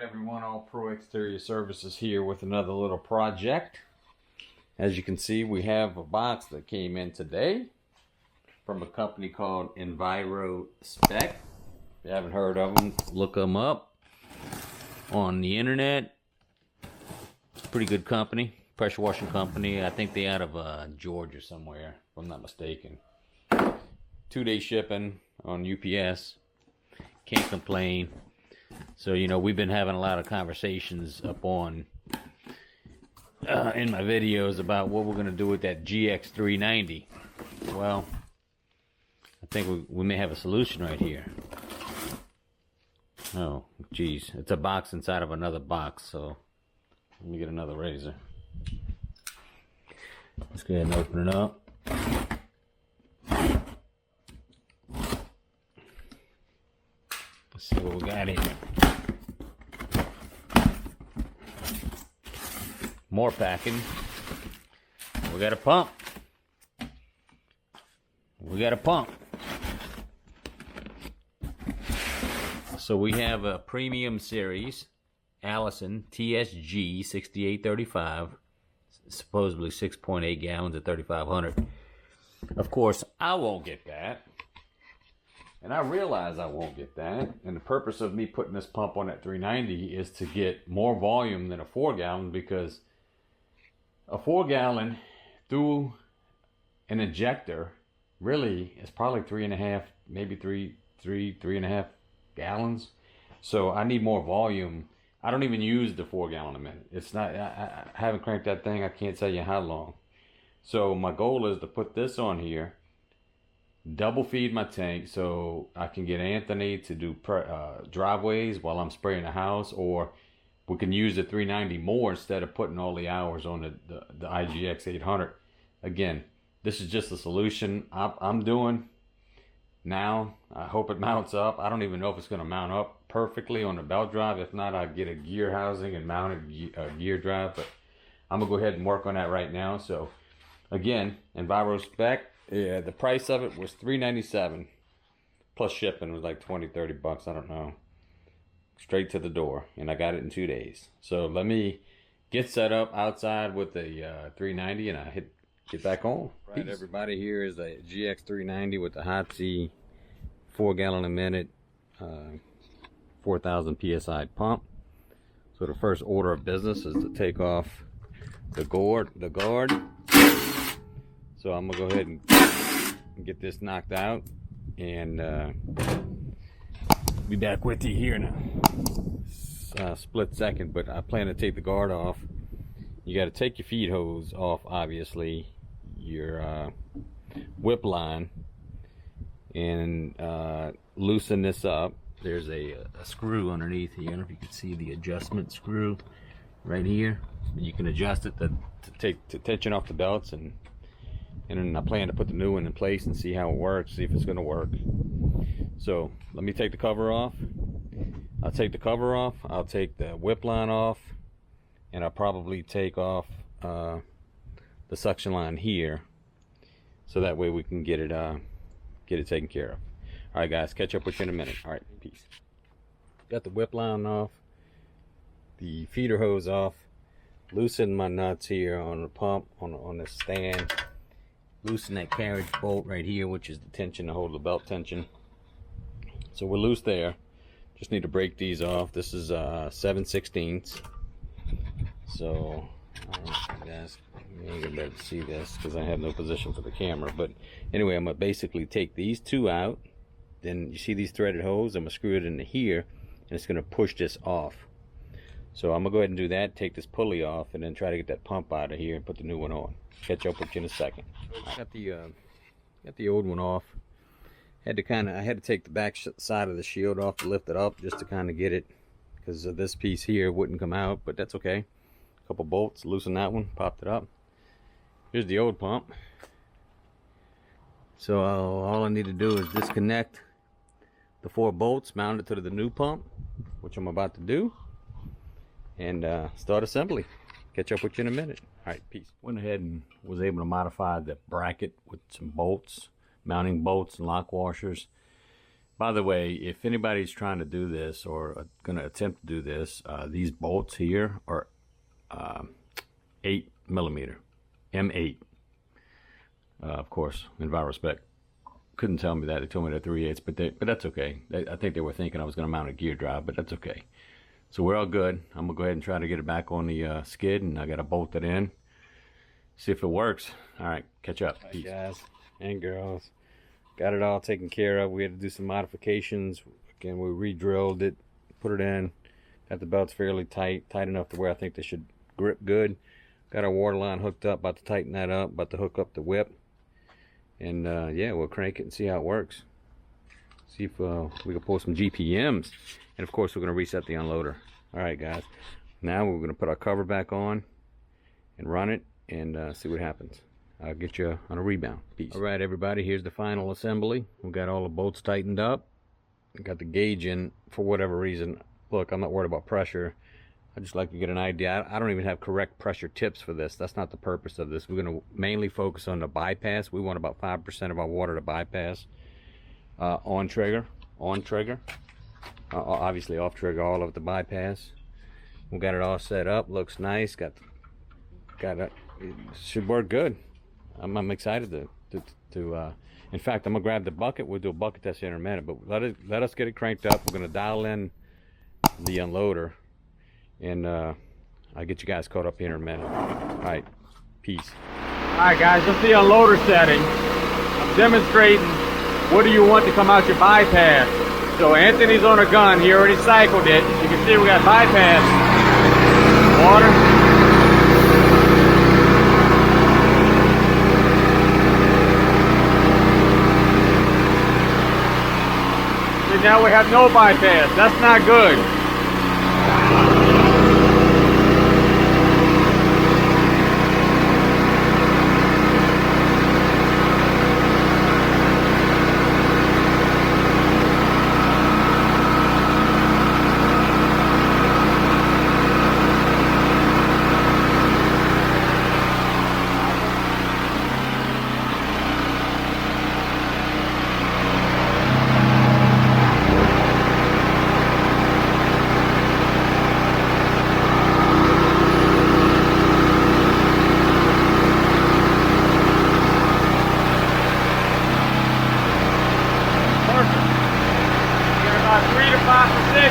Everyone, All Pro Exterior Services here with another little project. As you can see, we have a box that came in today from a company called Enviro Spec. If you haven't heard of them, look them up on the internet. Pretty good company, pressure washing company. I think they're out of Georgia somewhere, if I'm not mistaken. 2-day shipping on UPS. Can't complain. So, you know, we've been having a lot of conversations up on in my videos about what we're going to do with that GX390. Well, I think we may have a solution right here. Oh, geez. It's a box inside of another box, so let me get another razor. Let's go ahead and open it up. Let's see what we got here. More packing. We got a pump. So we have a premium series Allison TSG 6835, supposedly 6.8 gallons at 3,500. Of course, I won't get that. And I realize I won't get that. And the purpose of me putting this pump on that 390 is to get more volume than a 4-gallon, because a 4-gallon through an injector really is probably 3.5, maybe 3.5 gallons. So I need more volume. I don't even use the 4-gallon a minute. It's not, I haven't cranked that thing. I can't tell you how long. So my goal is to put this on here, double feed my tank so I can get Anthony to do driveways while I'm spraying the house, or we can use the 390 more instead of putting all the hours on the IGX 800. Again, this is just a solution I'm doing now. I hope it mounts up. I don't even know if it's going to mount up perfectly on the belt drive. If not, I'll get a gear housing and mount a gear drive, but I'm going to go ahead and work on that right now. So again, Enviro Spec. Yeah, the price of it was $397 plus shipping was like $20-30 bucks. I don't know. Straight to the door, and I got it in 2 days. So let me get set up outside with the 390, and I get back on. Right, everybody, here is a GX390 with the hot C 4-gallon a minute, 4,000 psi pump. So the first order of business is to take off the guard. So I'm gonna go ahead and get this knocked out, and be back with you here in a split second. But I plan to take the guard off. You got to take your feed hose off, obviously, your whip line, and loosen this up. There's a screw underneath here. I don't know if you can see the adjustment screw right here. You can adjust it to take the tension off the belts, and then I plan to put the new one in place and see how it works, see if it's going to work. So let me take the cover off. I'll take the cover off. I'll take the whip line off, and I'll probably take off the suction line here, so that way we can get it taken care of. All right, guys, catch up with you in a minute. All right, peace. Got the whip line off, the feeder hose off, loosen my nuts here on the pump on the stand. Loosen that carriage bolt right here, which is the tension to hold the belt tension. So we're loose there. Just need to break these off. This is 7/16. So I don't know if you guys may be able to see this because I have no position for the camera. But anyway, I'm gonna basically take these two out. Then you see these threaded hose. I'm gonna screw it into here, and it's gonna push this off. So I'm gonna go ahead and do that. Take this pulley off, and then try to get that pump out of here and put the new one on. Catch up with you in a second. I got the old one off. I had to take the back side of the shield off to lift it up, just to kind of get it, because this piece here wouldn't come out, but that's okay. A couple bolts, loosen that one, popped it up. Here's the old pump. So all I need to do is disconnect the 4 bolts, mount it to the new pump, which I'm about to do, and start assembly. Catch up with you in a minute. All right, peace. Went ahead and was able to modify the bracket with some bolts, mounting bolts and lock washers. By the way, if anybody's trying to do this or going to attempt to do this, these bolts here are 8mm, M8. Of course, in all respect, couldn't tell me that. They told me they're 3/8, but that's okay. I think they were thinking I was going to mount a gear drive, but that's okay. So we're all good. I'm going to go ahead and try to get it back on the skid, and I got to bolt it in. See if it works. All right, catch up. Peace. Guys and girls, got it all taken care of. We had to do some modifications. Again, we re-drilled it, put it in, got the belts fairly tight enough to where I think they should grip good. Got our water line hooked up, about to tighten that up, about to hook up the whip, and yeah, we'll crank it and see how it works. See if we can pull some GPMs, and of course we're going to reset the unloader. All right, guys, now we're going to put our cover back on and run it and see what happens. I'll get you on a rebound. Peace. All right, everybody, here's the final assembly. We got all the bolts tightened up. Got the gauge in for whatever reason. Look, I'm not worried about pressure. I just like to get an idea. I don't even have correct pressure tips for this. That's not the purpose of this. We're going to mainly focus on the bypass. We want about 5% of our water to bypass. On trigger, obviously off trigger, all of the bypass. We got it all set up. Looks nice. Got it. It should work good. I'm excited to in fact, I'm gonna grab the bucket. We'll do a bucket test here in a minute, but let us get it cranked up. We're gonna dial in the unloader, and I'll get you guys caught up here in a minute. All right, peace. All right, guys, that's the unloader setting. I'm demonstrating what do you want to come out your bypass. So Anthony's on a gun. He already cycled it. You can see we got bypass water. Now we have no bypass. That's not good.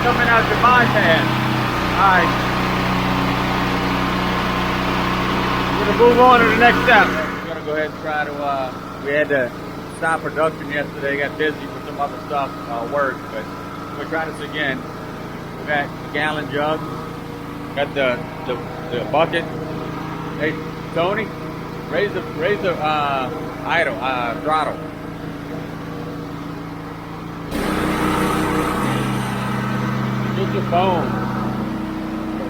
Coming out your bypass. Alright. We're going to move on to the next step. We're going to go ahead and try to, we had to stop production yesterday, got busy with some other stuff, work, but we're trying this again. We got a gallon jug, got the bucket. Hey, Tony, raise the throttle. Get your phone.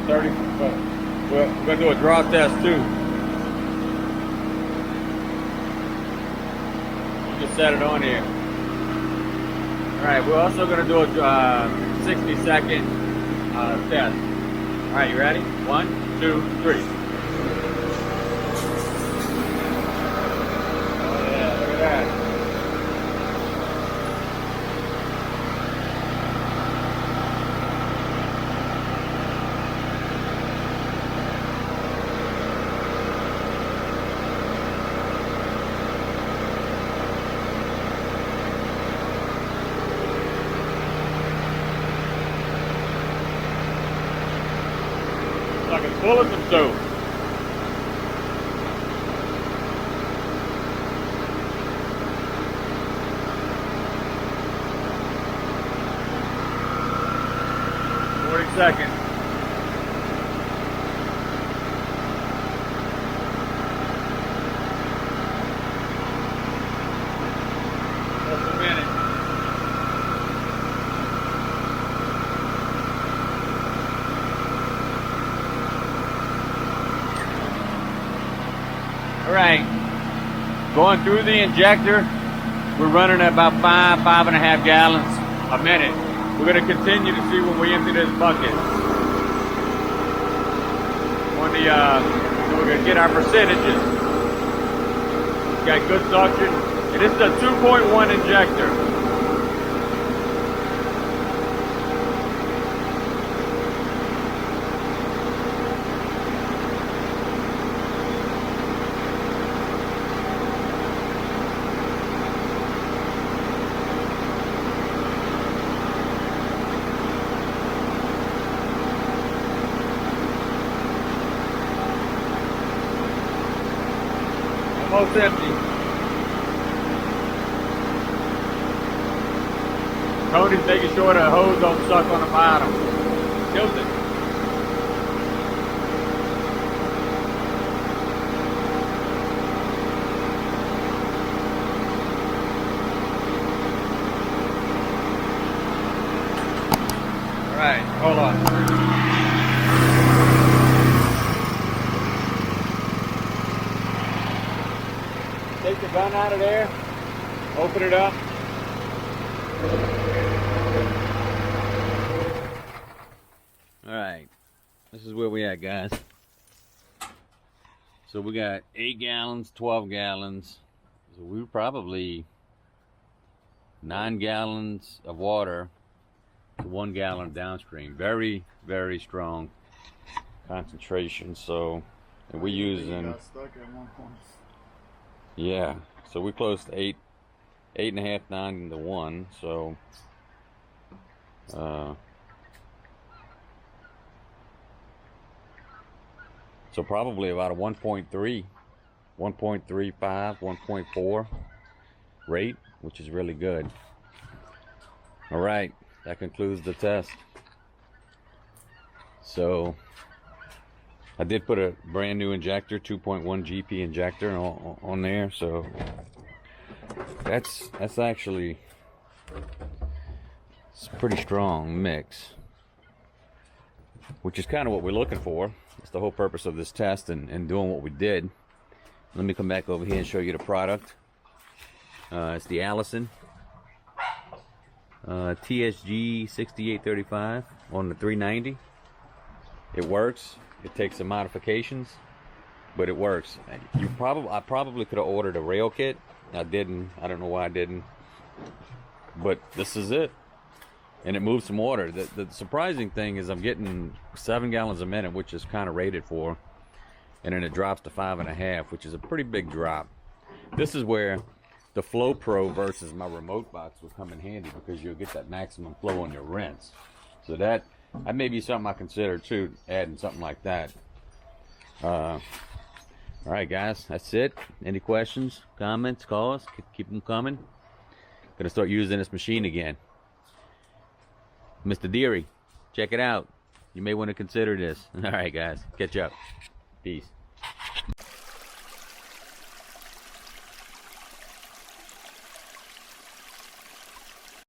30. We're gonna do a draw test too. You just set it on here. All right. We're also gonna do a 60-second test. All right. You ready? 1, 2, 3. Oh yeah. Look at that. Like it's full of some soap. Seconds. Just a minute. All right, going through the injector, we're running at about 5.5 gallons a minute. We're going to continue to see when we empty this bucket. On the, we're going to get our percentages. Got good suction. And this is a 2.1 injector. almost empty. Tony's making sure the hose don't suck on the bottom. Tilt it. All right, hold on. Take the gun out of there, open it up. All right, this is where we at, guys. So we got 8 gallons, 12 gallons. So we were probably 9 gallons of water to 1 gallon downstream. Very, very strong concentration. So, and we using. Got stuck at one point. Yeah, so we close to 8.5, 9 to 1. So, so probably about a 1.3, 1.35, 1.4 rate, which is really good. All right, that concludes the test. So I did put a brand new injector, 2.1 GP injector on there, so that's actually, it's a pretty strong mix, which is kind of what we're looking for. It's the whole purpose of this test and doing what we did. Let me come back over here and show you the product. It's the Allison TSG 6835 on the 390. It works. It takes some modifications, but it works. I probably could have ordered a rail kit. I didn't. I don't know why I didn't. But this is it. And it moves some water. The surprising thing is I'm getting 7 gallons a minute, which is kind of rated for, and then it drops to 5.5, which is a pretty big drop. This is where the Flow Pro versus my remote box will come in handy, because you'll get that maximum flow on your rinse. So that may be something I consider too, adding something like that. All right, guys, that's it. Any questions, comments, calls? Keep them coming. Gonna start using this machine again. Mr. Deary, check it out. You may want to consider this. All right, guys, catch up. Peace.